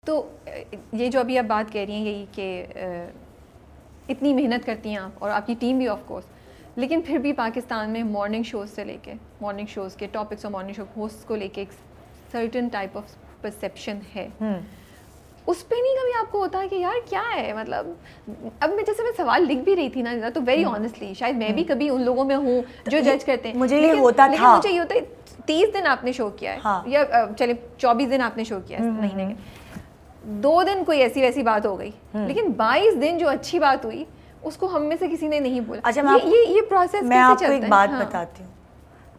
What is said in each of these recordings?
तो ये जो अभी आप बात कह रही हैं यही कि इतनी मेहनत करती हैं आप और आपकी टीम भी ऑफ कोर्स, लेकिन फिर भी पाकिस्तान में मॉर्निंग शोज़ से लेके मॉर्निंग शोज़ के टॉपिक्स और मॉर्निंग शो होस्ट को लेके एक सर्टेन टाइप ऑफ परसेप्शन है। उस पे नहीं कभी आपको होता है कि यार क्या है, मतलब अब मैं जैसे मैं सवाल लिख भी रही थी ना, तो वेरी ऑनेस्टली शायद मैं भी कभी उन लोगों में हूँ जो जज करते हैं। मुझे ये होता था, लेकिन मुझे ये होता है 30 दिन आपने शो किया है, हाँ। या चले 24 दिन आपने शो किया है महीने के, 2 दिन कोई ऐसी वैसी बात हो गई, लेकिन 22 दिन जो अच्छी बात हुई उसको हम में से किसी ने नहीं बोला। अच्छा, ये प्रोसेस मैं आपको एक बात हाँ। बताती हूँ।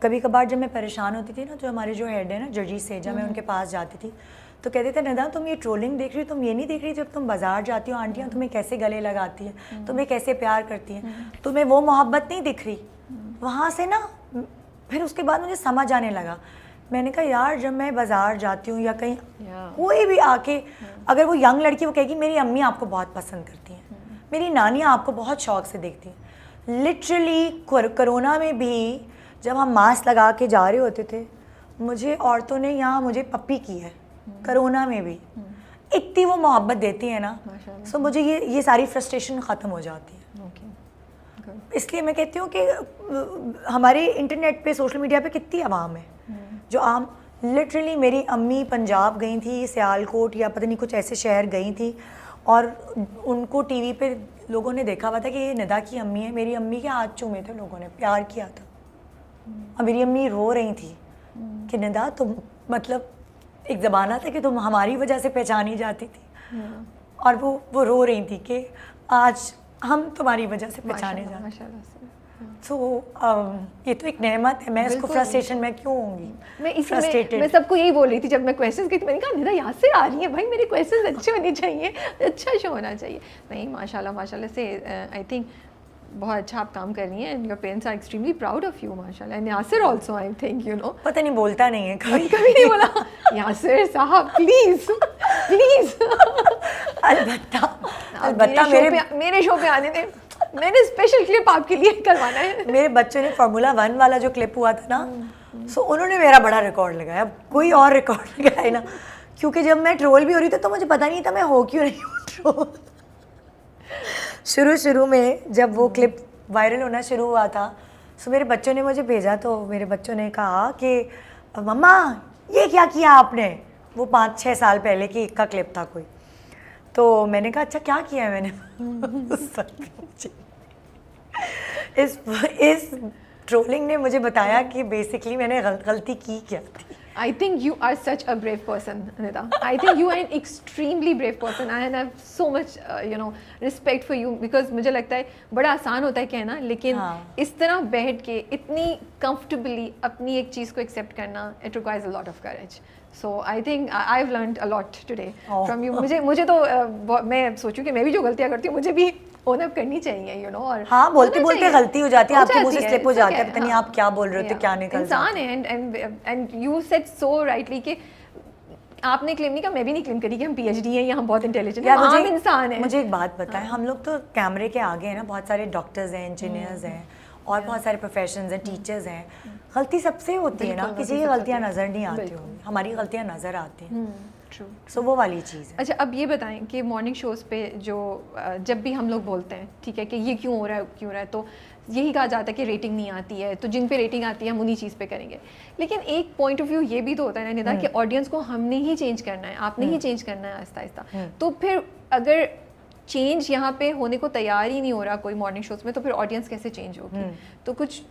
कभी कभार जब मैं परेशान होती थी ना, जो हमारे जो हेड है ना जजी सेजा, मैं उनके पास जाती थी तो कहते थे निदा तुम ये ट्रोलिंग देख रही हो, तुम ये नहीं देख रही जब तुम बाजार जाती हो आंटियाँ तुम्हें कैसे गले लगाती हैं, तुम्हें कैसे प्यार करती हैं, तुम्हें वो मोहब्बत नहीं दिख रही। वहाँ से ना फिर उसके बाद मुझे समझ आने लगा। मैंने कहा यार जब मैं बाजार जाती हूँ या कहीं कोई भी आके अगर वो यंग लड़की वो कहेगी मेरी अम्मी आपको बहुत पसंद करती हैं, मेरी नानियाँ आपको बहुत शौक से देखती हैं। लिटरली कोरोना में भी जब हम मास्क लगा के जा रहे होते थे, मुझे औरतों ने यहाँ मुझे पप्पी की है कोरोना में भी। इतनी वो मोहब्बत देती है ना, सो मुझे ये सारी फ्रस्ट्रेशन ख़त्म हो जाती है। इसलिए मैं कहती हूँ कि हमारे इंटरनेट पे सोशल मीडिया पे कितनी आवाम है जो आम लिटरली मेरी अम्मी पंजाब गई थी, सियालकोट या पता नहीं कुछ ऐसे शहर गई थी और उनको टीवी पे लोगों ने देखा हुआ था कि ये निदा की अम्मी है। मेरी अम्मी के हाथ चूमे थे लोगों ने, प्यार किया था और मेरी अम्मी रो रही थी कि निदा तुम, मतलब एक ज़माना था कि तुम हमारी वजह से पहचानी जाती थी और वो रो रही थी कि आज हम तुम्हारी वजह से पहचाने जाते हैं। तो ये तो एक नेमत है, मैं इसको फ्रस्ट्रेशन में क्यों होंगी। मैं सबको यही बोल रही थी जब मैं क्वेश्चंस की थी, मैंने कहा निदा यहाँ से आ रही है भाई, मेरे क्वेश्चंस अच्छे होने चाहिए, अच्छा शो होना चाहिए। नहीं माशाल्लाह से आई थिंक बहुत अच्छा आप काम कर रही हैं, your parents are extremely proud of you माशाल्लाह, and Yasir also I think you know. पता नहीं बोलता नहीं है कभी नहीं बोला यासिर साहब प्लीज प्लीज। अलबत्ता मेरे शो पे आने दें, मैंने स्पेशल क्लिप आपके लिए करवाना है। मेरे बच्चों ने फार्मूला 1 वाला जो क्लिप हुआ था ना, सो उन्होंने मेरा बड़ा रिकॉर्ड लगाया, कोई और रिकॉर्ड लगाया ना, क्योंकि जब मैं ट्रोल भी हो रही थी तो मुझे पता नहीं था मैं हो क्यों नहीं हूँ ट्रोल। शुरू में जब वो क्लिप वायरल होना शुरू हुआ था, सो मेरे बच्चों ने मुझे भेजा, तो मेरे बच्चों ने कहा कि मम्मा ये क्या किया आपने। वो 5-6 साल पहले की का क्लिप था कोई, तो मैंने कहा अच्छा क्या किया है मैंने। इस ट्रोलिंग ने मुझे बताया कि बेसिकली मैंने गलती की क्या थी। I think you are such a brave person, Nida. I think you are an extremely brave person and I have so much, respect for you because मुझे लगता है बड़ा आसान होता है कहना, लेकिन इस तरह बैठ के इतनी comfortably अपनी एक चीज़ को accept करना, it requires a lot of courage. So I think I've learned a lot today from you. मुझे तो मैं सोचूं कि मैं भी जो गलतियाँ करती हूँ मुझे भी ओन अप करनी चाहिए, यू नो। और हाँ, बोलते गलती हो जाती है, आपके मुंह से स्लिप हो जाता है, पता नहीं आप क्या बोल रहे होते, क्या निकल जाता है। इंसान है and you said so rightly कि आपने क्लेम नहीं किया, मैं भी नहीं क्लेम करी कि हम पीएचडी हैं या हम बहुत इंटेलिजेंट हैं, हम इंसान हैं। मुझे एक बात बताएं, हम लोग तो कैमरे के आगे हैं ना, बहुत सारे डॉक्टर्स हैं, इंजीनियर्स हैं और बहुत सारे प्रोफेशंस हैं, टीचर्स हैं, गलती सबसे होती है ना, किसी की गलतियाँ नज़र नहीं आती होंगी, हमारी गलतियाँ नज़र आती हैं। सो वो वाली चीज़ है। अच्छा, अब ये बताएं कि मॉर्निंग शोज़ पे जो जब भी हम लोग बोलते हैं ठीक है कि ये क्यों हो रहा है, तो यही कहा जाता है कि रेटिंग नहीं आती है, तो जिन पे रेटिंग आती है हम उन्हीं चीज़ पे करेंगे। लेकिन एक पॉइंट ऑफ व्यू ये भी तो होता है ना निदा कि ऑडियंस को हमने ही चेंज करना है, आपने ही चेंज करना है आहिस्ता आहिस्ता। तो फिर अगर चेंज यहाँ पे होने को तैयार ही नहीं हो रहा कोई मॉर्निंग शोज़ में, तो फिर ऑडियंस कैसे चेंज होगी? तो कुछ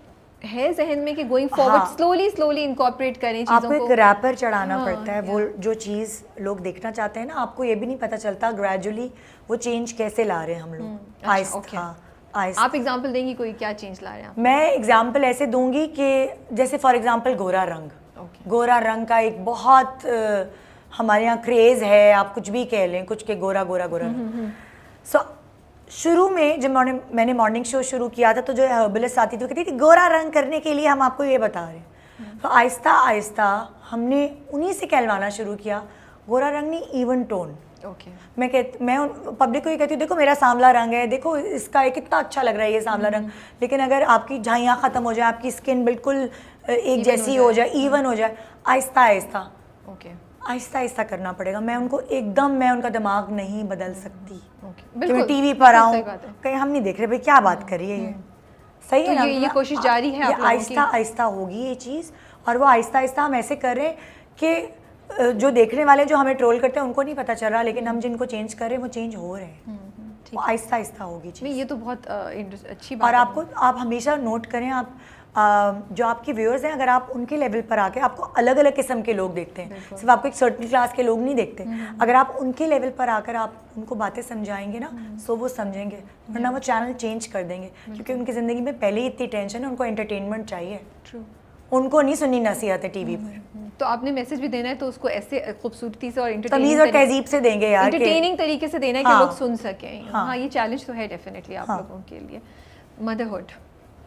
है जहन में कि गोइंग फॉरवर्ड स्लोली इनकॉर्पोरेट करें चीज़ों को? आपको एक रैपर चढ़ाना पड़ता है, वो जो चीज़ लोग देखना चाहते हैं ना, आपको ये भी नहीं पता चलता ग्रेजुअली वो चेंज कैसे ला रहे हैं हम लोग, आहिस्ता। आप एग्जांपल देंगी कोई, क्या चेंज ला रहे हैं? मैं एग्जांपल ऐसे दूंगी कि जैसे फॉर एग्जांपल गोरा रंग, गोरा रंग का एक बहुत हमारे यहाँ क्रेज़ है, आप कुछ भी कह लें, कुछ के गोरा गोरा गोरा। सो शुरू में जब मैंने मॉर्निंग शो शुरू किया था, तो जो हर्बलिस्ट आती थी वो कहती थी गोरा रंग करने के लिए हम आपको ये बता रहे हैं। तो आहिस्ता आहिस्ता हमने उन्हीं से कहलवाना शुरू किया, गोरा रंग नहीं, इवन टोन। मैं पब्लिक को ये कहती हूँ देखो मेरा सांवला रंग है, देखो इसका ये कितना अच्छा लग रहा है ये सांवला रंग, लेकिन अगर आपकी झाइयाँ ख़त्म हो जाए, आपकी स्किन बिल्कुल एक जैसी हो जाए, इवन हो जाए, आहिस्ता आहिस्ता आहिस्ता आहिस्ता करना पड़ेगा। मैं उनका दिमाग नहीं बदल सकती कि मैं टीवी पर बिल्कुल आऊँ सही बात है। कहीं हम नहीं देख रहे भाई क्या बात कर रही है ये, सही है तो ना। ये कोशिश जारी है आप लोगों की? आहिस्ता आहिस्ता होगी ये चीज़, और वो आहिस्ता आहिस्ता हम ऐसे कर रहे हैं कि जो देखने वाले जो हमें ट्रोल करते हैं उनको नहीं पता चल रहा, लेकिन हम जिनको चेंज कर रहे हैं वो चेंज हो रहे हैं। वो आहिस्ता आहिस्ता होगी चीज़। नहीं, ये तो बहुत अच्छी बात और है। आप हमेशा नोट करें, आप जो आपके व्यूअर्स हैं अगर आप उनके लेवल पर आके, आपको अलग अलग किस्म के लोग देखते हैं, सिर्फ आपको एक सर्टेन क्लास के लोग नहीं देखते। अगर आप उनके लेवल पर आकर आप उनको बातें समझाएंगे ना, सो वो समझेंगे, वरना वो चैनल चेंज कर देंगे, क्योंकि उनकी ज़िंदगी में पहले ही इतनी टेंशन है, उनको एंटरटेनमेंट चाहिए। ट्रू। उनको नहीं सुननी नसीहतें टीवी पर। तो आपने मैसेज भी देना है तो उसको ऐसे खूबसूरती से और तमीज़ और तहजीब से देंगे यार, एंटरटेनिंग तरीके से देना है कि लोग सुन सकें। हाँ, ये चैलेंज तो है डेफिनेटली आप लोगों के लिए। मदरहुड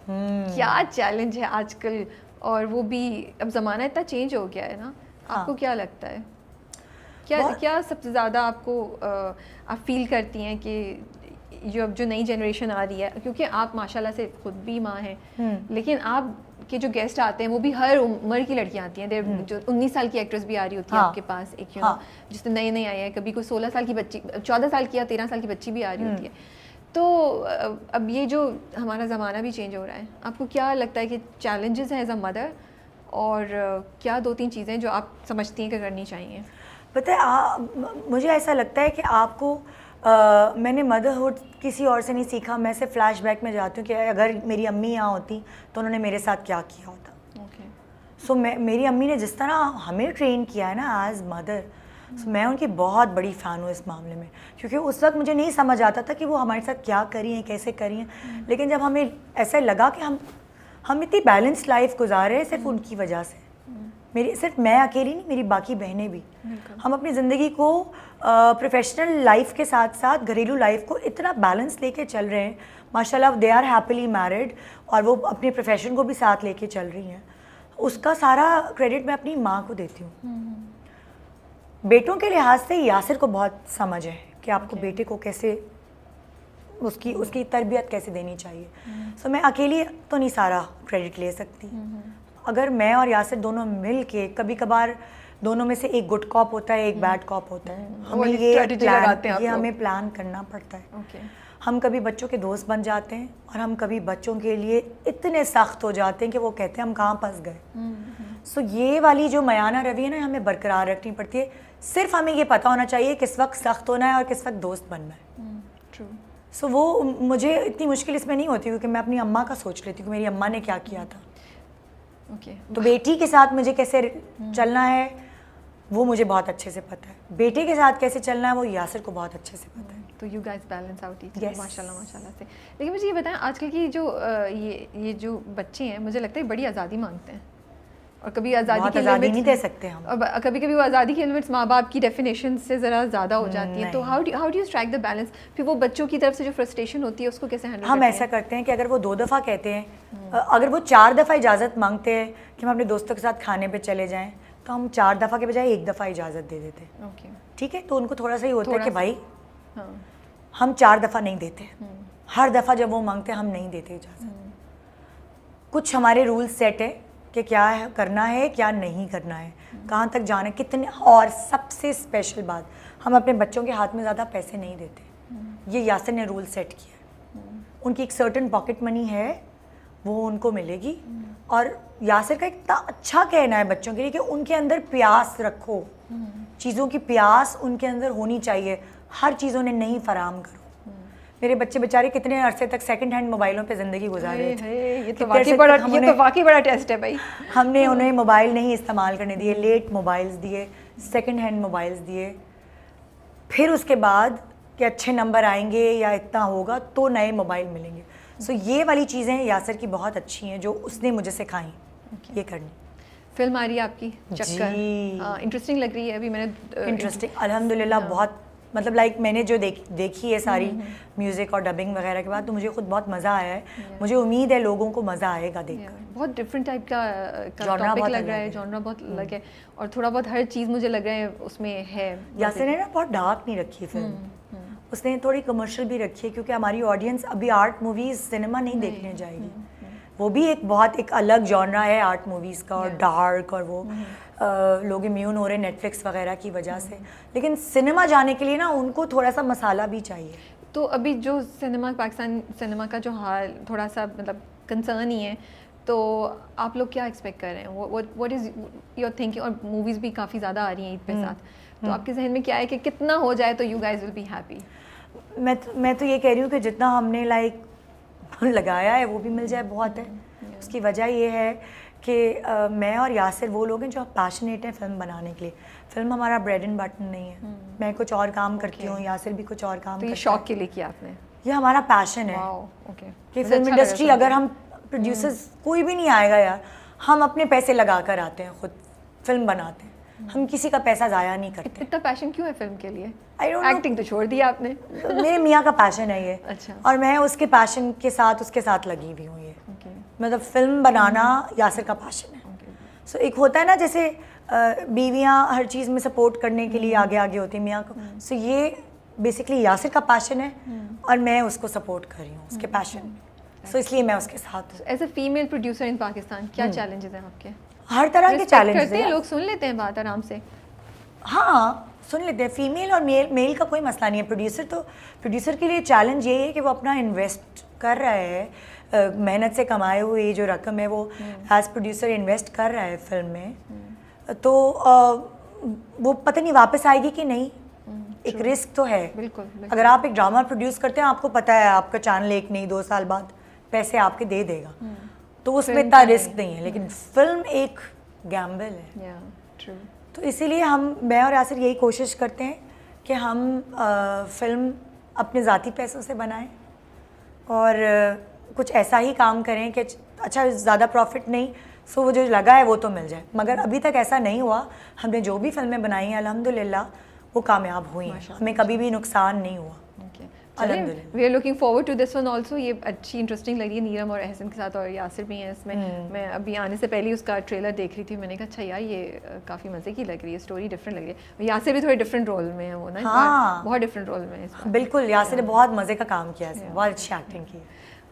क्या चैलेंज है आजकल, और वो भी अब ज़माना इतना चेंज हो गया है ना, आपको क्या लगता है, क्या सबसे ज़्यादा आपको आप फील करती हैं कि जो नई जनरेशन आ रही है, क्योंकि आप माशाल्लाह से खुद भी माँ हैं, लेकिन आप के जो गेस्ट आते हैं वो भी हर उम्र की लड़कियां आती हैं, जो 19 साल की एक्ट्रेस भी आ रही होती है आपके पास, एक जिसने नए आई है, कभी कोई 16 साल की बच्ची, 14 साल की या 13 साल की बच्ची भी आ रही होती है। तो अब ये जो हमारा ज़माना भी चेंज हो रहा है, आपको क्या लगता है कि चैलेंजेस हैं एज अ मदर, और क्या 2-3 चीज़ें जो आप समझती हैं कि करनी चाहिए? पता है मुझे ऐसा लगता है कि आपको मैंने मदरहुड किसी और से नहीं सीखा, मैं से फ्लैशबैक में जाती हूँ कि अगर मेरी अम्मी यहाँ होती तो उन्होंने मेरे साथ क्या किया होता। सो मेरी अम्मी ने जिस तरह हमें ट्रेन किया है ना एज मदर, मैं उनकी बहुत बड़ी फ़ैन हूँ इस मामले में, क्योंकि उस वक्त मुझे नहीं समझ आता था कि वो हमारे साथ क्या करी हैं, कैसे करी हैं, लेकिन जब हमें ऐसा लगा कि हम इतनी बैलेंस्ड लाइफ गुजार रहे हैं सिर्फ उनकी वजह से, सिर्फ मैं अकेली नहीं, मेरी बाकी बहनें भी, हम अपनी ज़िंदगी को प्रोफेशनल लाइफ के साथ साथ घरेलू लाइफ को इतना बैलेंस लेके चल रहे हैं माशाल्लाह। दे आर हैप्पीली मैरिड और वो अपने प्रोफेशन को भी साथ लेके चल रही हैं। उसका सारा क्रेडिट मैं अपनी माँ को देती हूँ। बेटों के लिहाज से यासिर को बहुत समझ है कि आपको बेटे को कैसे उसकी तरबियत कैसे देनी चाहिए। सो मैं अकेली तो नहीं सारा क्रेडिट ले सकती। अगर मैं और यासिर दोनों मिल के, कभी कभार दोनों में से एक गुड कॉप होता है, एक बैड कॉप होता है, हमें प्लान करना पड़ता है। हम कभी बच्चों के दोस्त बन जाते हैं और हम कभी बच्चों के लिए इतने सख्त हो जाते हैं कि वो कहते हैं हम कहाँ फंस गए। सो ये वाली जो मयाना रवि है ना, हमें बरकरार रखनी पड़ती है। सिर्फ हमें ये पता होना चाहिए किस वक्त सख्त होना है और किस वक्त दोस्त बनना है। सो वो मुझे इतनी मुश्किल इसमें नहीं होती, क्योंकि मैं अपनी अम्मा का सोच लेती हूँ कि मेरी अम्मा ने क्या किया था। तो बेटी के साथ मुझे कैसे चलना है वो मुझे बहुत अच्छे से पता है, बेटे के साथ कैसे चलना है वो यासिर को बहुत अच्छे से पता है। तो you guys balance out each other माशाल्लाह से। लेकिन मुझे ये बताएं, आजकल की जो ये जो बच्चे हैं, मुझे लगता है बड़ी आज़ादी मांगते हैं, और कभी आज़ादी की लिमिट्स नहीं दे सकते हम। अब कभी कभी वो आज़ादी की लिमिट्स माँ बाप की डेफिनेशन से ज़रा ज़्यादा हो जाती है। तो how do you strike the balance? फिर वो बच्चों की तरफ से जो फ्रस्ट्रेशन होती है उसको कैसे हैंडल करते हैं? हम ऐसा करते हैं कि अगर वो 2 दफ़ा कहते हैं, अगर वो 4 दफ़ा इजाज़त मांगते हैं कि हम अपने दोस्तों के साथ खाने पे चले जाएं, तो हम 4 दफ़ा के बजाय 1 दफ़ा इजाज़त दे देते हैं। ठीक है, तो उनको थोड़ा सा ही होता है कि भाई हम 4 दफ़ा नहीं देते, हर दफ़ा जब वो मांगते हैं हम नहीं देते इजाज़त। कुछ हमारे रूल्स सेट है कि क्या करना है, क्या नहीं करना है, कहाँ तक जाना है, कितने। और सबसे स्पेशल बात, हम अपने बच्चों के हाथ में ज़्यादा पैसे नहीं देते। ये यासिर ने रूल सेट किया। उनकी एक सर्टन पॉकेट मनी है, वो उनको मिलेगी। और यासिर का इतना अच्छा कहना है बच्चों के लिए कि उनके अंदर प्यास रखो, चीज़ों की प्यास उनके अंदर होनी चाहिए, हर चीज़ों ने नहीं फराम करो। मेरे बच्चे बेचारे कितने अरसे तक सेकंड हैंड मोबाइलों पे ज़िंदगी गुजार रहे थे। ये तो वाकई बड़ा टेस्ट है भाई। हमने उन्हें मोबाइल नहीं इस्तेमाल करने दिए, लेट मोबाइल्स दिए, सेकंड हैंड मोबाइल्स दिए। फिर उसके बाद कि अच्छे नंबर आएंगे या इतना होगा तो नए मोबाइल मिलेंगे। सो ये वाली चीज़ें यासिर की बहुत अच्छी हैं जो उसने मुझे सिखाई ये करनी। फिल्म आ रही है आपकी चक्कर, इंटरेस्टिंग लग रही है। अभी मैंने इंटरेस्टिंग अल्हम्दुलिल्लाह बहुत, मतलब लाइक मैंने जो देखी है सारी म्यूज़िक और डबिंग वगैरह के बाद, तो मुझे खुद बहुत मज़ा आया है। मुझे उम्मीद है लोगों को मज़ा आएगा देखकर। बहुत डिफरेंट टाइप का टॉपिक लग रहा है, जॉनरा बहुत अलग है, और थोड़ा बहुत हर चीज़ मुझे लग रहा है उसमें है। यासिर ने ना बहुत डार्क नहीं रखी फिल्म, उसने थोड़ी कमर्शियल भी रखी है, क्योंकि हमारी ऑडियंस अभी आर्ट मूवीज़ सिनेमा नहीं देखने जाएगी, वो भी एक बहुत एक अलग जॉनरा है आर्ट मूवीज़ का, और डार्क, और वो लोग इम्यून हो रहे नेटफ्लिक्स वगैरह की वजह से, लेकिन सिनेमा जाने के लिए ना उनको थोड़ा सा मसाला भी चाहिए। तो अभी जो सिनेमा, पाकिस्तान सिनेमा का जो हाल थोड़ा सा मतलब कंसर्न ही है, तो आप लोग क्या एक्सपेक्ट कर रहे हैं? What is your thinking? और मूवीज़ भी काफ़ी ज़्यादा आ रही हैं ईद पे साथ, तो आपके जहन में क्या है कि कितना हो जाए तो you guys will be happy? मैं तो ये कह रही हूँ कि जितना हमने लगाया है वो भी मिल जाए बहुत है। उसकी वजह ये है कि मैं और यासिर वो लोग हैं जो पैशनेट हैं फिल्म बनाने के लिए। फिल्म हमारा ब्रेड एंड बटर नहीं है। मैं कुछ और काम करती हूँ, यासिर भी कुछ और काम करता है। तो ये शौक के लिए किया आपने? ये हमारा पैशन है कि फिल्म इंडस्ट्री, अगर हम प्रोड्यूसर्स कोई भी नहीं आएगा यार, हम अपने पैसे लगा कर आते हैं, खुद फिल्म बनाते हैं, हम किसी का पैसा ज़ाया नहीं करते। इतना पैशन क्यों है फिल्म के लिए? एक्टिंग तो छोड़ दिया आपने। मेरे मियाँ का पैशन है ये। अच्छा। और मैं उसके पैशन के साथ उसके साथ लगी हुई हूँ। ये मतलब फिल्म बनाना यासिर का पैशन है। सो एक होता है ना जैसे बीवियाँ हर चीज़ में सपोर्ट करने के लिए आगे आगे होती है मियाँ को, सो ये बेसिकली यासिर का पैशन है और मैं उसको सपोर्ट कर रही हूँ उसके पैशन में। सो इसलिए मैं उसके साथ हूँ। As a female producer in Pakistan क्या चैलेंजेस हैं आपके? हर तरह के चैलेंजेस हैं। लोग सुन लेते हैं बात आराम से? हाँ सुन लेते हैं। फीमेल और मेल का कोई मसला नहीं है। प्रोड्यूसर के लिए चैलेंज ये है कि वो अपना इन्वेस्ट कर रहा है, मेहनत से कमाए हुए जो रकम है वो एज प्रोड्यूसर इन्वेस्ट कर रहा है फिल्म में, तो वो पता नहीं वापस आएगी कि नहीं। एक रिस्क तो है। बिल्कुल। अगर आप एक ड्रामा प्रोड्यूस करते हैं, आपको पता है आपका चैनल 1 नहीं 2 साल बाद पैसे आपके दे देगा, तो उसमें इतना रिस्क नहीं है। लेकिन फिल्म एक गैम्बल है। तो इसीलिए मैं और यासिर यही कोशिश करते हैं कि हम फिल्म अपने ज़ाती पैसों से बनाएं और कुछ ऐसा ही काम करें कि अच्छा ज़्यादा प्रॉफिट नहीं, सो वो जो लगा है वो तो मिल जाए। मगर अभी तक ऐसा नहीं हुआ। हमने जो भी फिल्में बनाई हैं अल्हम्दुलिल्लाह वो कामयाब हुई हैं, हमें कभी भी नुकसान नहीं हुआ। We are looking forward to this one also. ये अच्छी इंटरेस्टिंग लग रही है नीरम और अहसन के साथ, और यासिर भी हैं इसमें। मैं अभी आने से पहले उसका ट्रेलर देख रही थी, मैंने कहा अच्छा यार ये काफ़ी मज़े की लग रही है, स्टोरी डिफरेंट लग रही है। यासिर भी थोड़े डिफरेंट रोल में है वो ना। हाँ, बहुत डिफरेंट रोल में है। बिल्कुल, यासिर ने बहुत मज़े का काम किया है, बहुत अच्छी एक्टिंग की।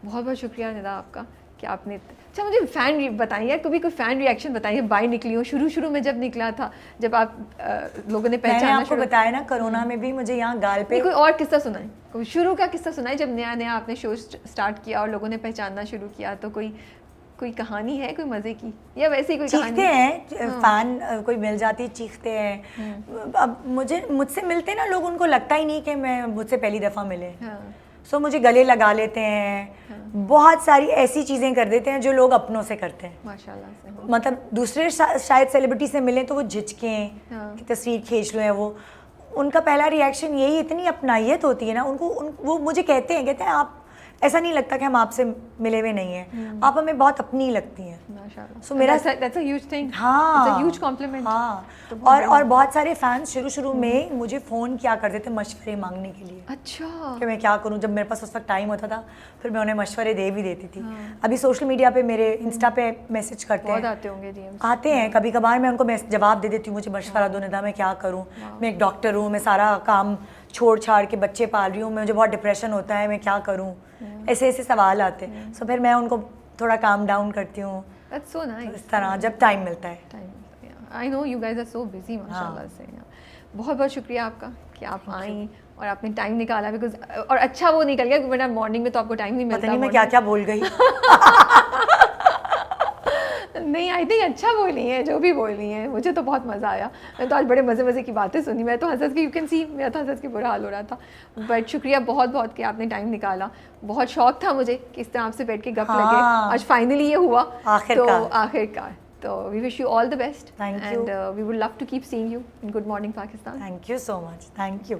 बहुत बहुत शुक्रिया निदा आपका कि आपने। अच्छा मुझे फ़ैन बताइए, कभी कोई फ़ैन रिएक्शन बताइए। बाय निकली हो शुरू में जब निकला था, जब आप लोगों ने पहचाना? आपको बताया ना कोरोना में भी मुझे यहाँ गाल पे। कोई और किस्सा सुनाए, कोई शुरू का किस्सा सुनाए जब नया आपने शो स्टार्ट किया और लोगों ने पहचानना शुरू किया। तो कोई कहानी है कोई मज़े की, या वैसे ही कोई कहानी? चीखते हैं फ़ैन, कोई मिल जाती है चीखते हैं। अब मुझसे मिलते ना लोग, उनको लगता ही नहीं कि मैं मुझसे पहली दफ़ा मिले। सो मुझे गले लगा लेते हैं। बहुत सारी ऐसी चीज़ें कर देते हैं जो लोग अपनों से करते हैं माशाल्लाह से। मतलब दूसरे शायद सेलिब्रिटी से मिलें तो वो झिझकें कि तस्वीर खींच लो है, वो उनका पहला रिएक्शन यही। इतनी अपनाइयत होती है ना उनको। वो मुझे कहते हैं आप ऐसा नहीं लगता कि हम आपसे मिले हुए नहीं हैं, आप हमें बहुत अपनी लगती हैं माशाल्लाह। सो मेरा that's a huge thing। हाँ, it's a huge compliment। हाँ, और बहुत सारे फैंस शुरू में मुझे फ़ोन किया करते थे मशवरे मांगने के लिए। अच्छा, कि मैं क्या करूं। जब मेरे पास उस वक्त टाइम होता था फिर मैं उन्हें मशवरे दे भी देती थी। अभी सोशल मीडिया पे मेरे इंस्टा पे मैसेज करते हैं, आते होंगे DMs। आते हैं कभी कभार। मैं उनको जवाब दे देती हूँ, मुझे मशवरा दो निदा, मैं क्या करूँ। मैं एक डॉक्टर हूँ, मैं सारा काम छोड़ छाड़ के बच्चे पाल रही हूँ, मुझे बहुत डिप्रेशन होता है, मैं क्या करूँ। ऐसे सवाल आते हैं। सो फिर मैं उनको थोड़ा काम डाउन करती हूँ। That's so nice। इस तरह जब टाइम मिलता है। I know you guys are so busy माशाल्लाह से। बहुत बहुत शुक्रिया आपका कि आप आई और आपने टाइम निकाला। बिकॉज और अच्छा वो निकल गया, वरना मॉर्निंग में तो आपको टाइम नहीं मिलता। पता नहीं मैं क्या क्या बोल गई। नहीं, आई थिंक अच्छा बोली है, जो भी बोली है। मुझे तो बहुत मज़ा आया। मैं तो आज बड़े मज़े की बातें सुनी। मैं तो हंस के, यू कैन सी, मेरा तो हंस के बुरा हाल हो रहा था। बट शुक्रिया बहुत कि आपने टाइम निकाला। बहुत शौक था मुझे कि इस तरह आपसे बैठ के गप लगे। आज फाइनली ये हुआ, आखिरकार। तो we wish you all the best and we would love to keep seeing you in Good Morning Pakistan. Thank you so much. Thank you.